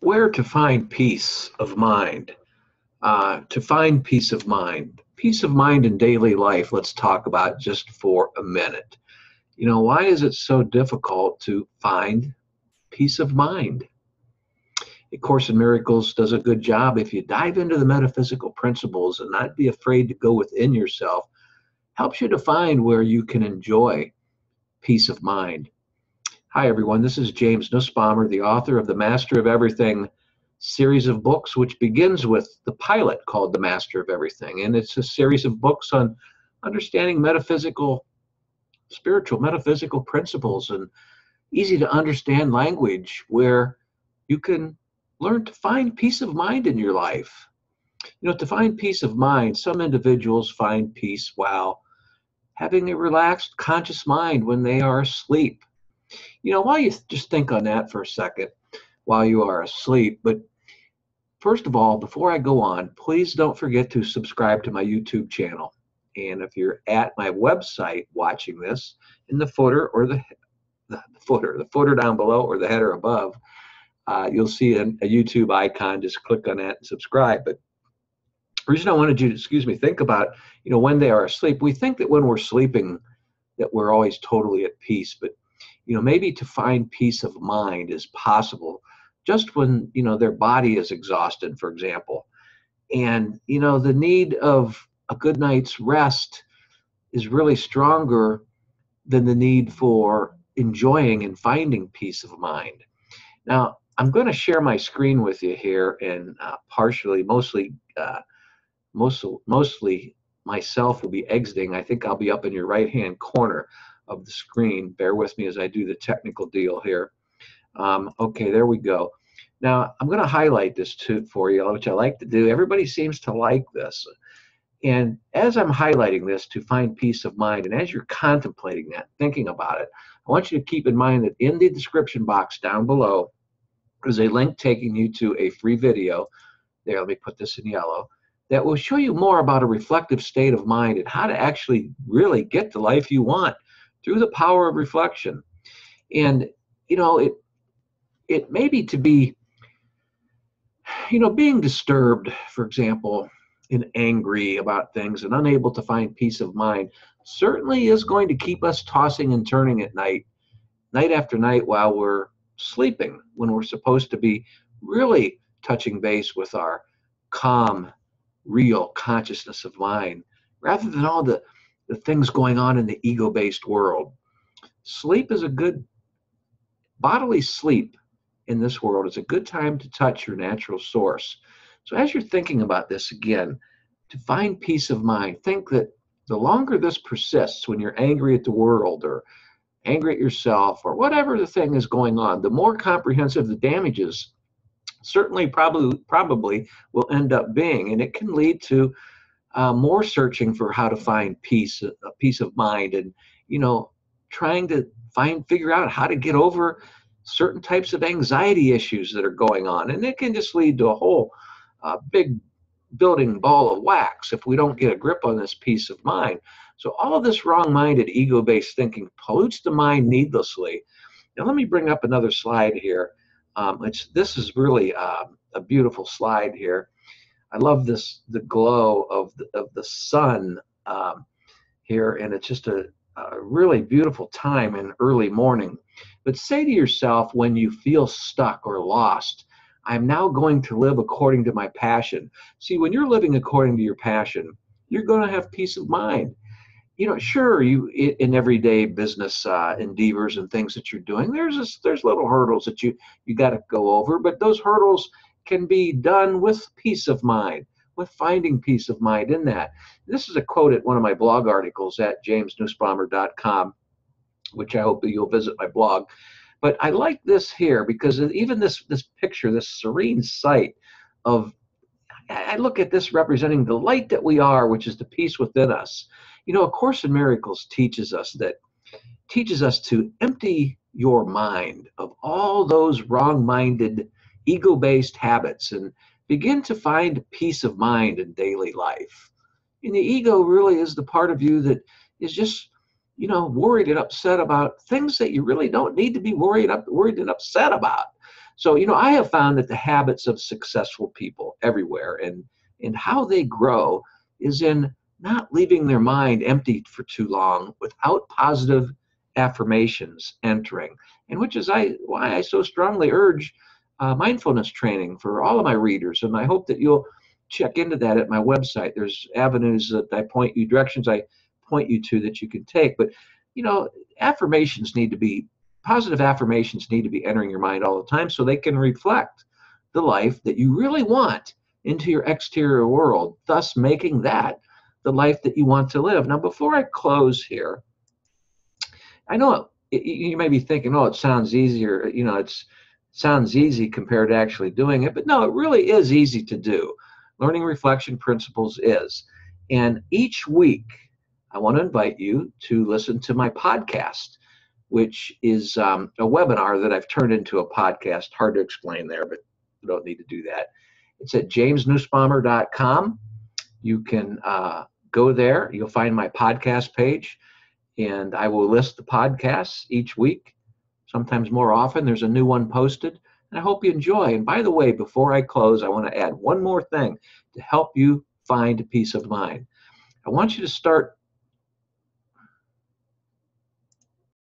Where to find peace of mind? To find peace of mind. Peace of mind in daily life, let's talk about just for a minute. Why is it so difficult to find peace of mind? A Course in Miracles does a good job. If you dive into the metaphysical principles and not be afraid to go within yourself, helps you to find where you can enjoy peace of mind. Hi, everyone. This is James Nussbaumer, the author of the Master of Everything series of books, which begins with the pilot called The Master of Everything. And it's a series of books on understanding spiritual metaphysical principles and easy to understand language where you can learn to find peace of mind in your life. To find peace of mind, some individuals find peace while having a relaxed, conscious mind when they are asleep. While you just think on that for a second while you are asleep, but first of all, before I go on, please don't forget to subscribe to my YouTube channel. And if you're at my website watching this, in the footer or the footer down below or the header above, you'll see a YouTube icon. Just click on that and subscribe. But the reason I wanted you to, think about, when they are asleep, we think that when we're sleeping that we're always totally at peace. But, maybe to find peace of mind is possible just when, their body is exhausted, for example. And, the need of a good night's rest is really stronger than the need for enjoying and finding peace of mind. Now, I'm going to share my screen with you here, and mostly myself will be exiting. I think I'll be up in your right-hand corner of the screen. Bear with me as I do the technical deal here. Okay, there we go. Now, I'm going to highlight this for you, which I like to do. Everybody seems to like this. And as I'm highlighting this to find peace of mind, and as you're contemplating that, thinking about it, I want you to keep in mind that in the description box down below is a link taking you to a free video. There, let me put this in yellow. That will show you more about a reflective state of mind and how to actually really get the life you want through the power of reflection. And, it may be to be, being disturbed, for example, and angry about things and unable to find peace of mind certainly is going to keep us tossing and turning at night after night while we're sleeping, when we're supposed to be really touching base with our calm, real consciousness of mind, rather than all the things going on in the ego-based world. Bodily sleep in this world is a good time to touch your natural source. So as you're thinking about this again, to find peace of mind, think that the longer this persists, when you're angry at the world or angry at yourself or whatever the thing is going on, the more comprehensive the damages certainly probably will end up being. And it can lead to more searching for how to find peace of mind, and, trying to figure out how to get over certain types of anxiety issues that are going on. And it can just lead to a whole big building ball of wax if we don't get a grip on this peace of mind. So all of this wrong-minded, ego-based thinking pollutes the mind needlessly. Now let me bring up another slide here. This is really a beautiful slide here. I love the glow of the sun here, and it's just a really beautiful time in early morning. But say to yourself, when you feel stuck or lost, I'm now going to live according to my passion. See, when you're living according to your passion, you're going to have peace of mind. Sure, in everyday business endeavors and things that you're doing, there's little hurdles that you got to go over, but those hurdles can be done with peace of mind, with finding peace of mind in that. This is a quote at one of my blog articles at jamesnussbaumer.com, which I hope that you'll visit my blog. But I like this here because even this picture, this serene sight of, I look at this representing the light that we are, which is the peace within us. A Course in Miracles teaches us to empty your mind of all those wrong-minded, ego-based habits and begin to find peace of mind in daily life. And the ego really is the part of you that is just, worried and upset about things that you really don't need to be worried and upset about. So, I have found that the habits of successful people everywhere and how they grow is in not leaving their mind empty for too long without positive affirmations entering, and which is why I so strongly urge mindfulness training for all of my readers. And I hope that you'll check into that at my website. There's avenues that directions I point you to that you can take. But, you know, positive affirmations need to be entering your mind all the time so they can reflect the life that you really want into your exterior world, thus making that the life that you want to live. Now, before I close here, I know you may be thinking, oh, it sounds easier, it sounds easy compared to actually doing it, but no, it really is easy to do. Learning reflection principles is. And each week, I want to invite you to listen to my podcast, which is a webinar that I've turned into a podcast. Hard to explain there, but you don't need to do that. It's at jamesnussbaumer.com. You can go there. You'll find my podcast page, and I will list the podcasts each week. Sometimes more often, there's a new one posted, and I hope you enjoy. And by the way, before I close, I want to add one more thing to help you find peace of mind. I want you to start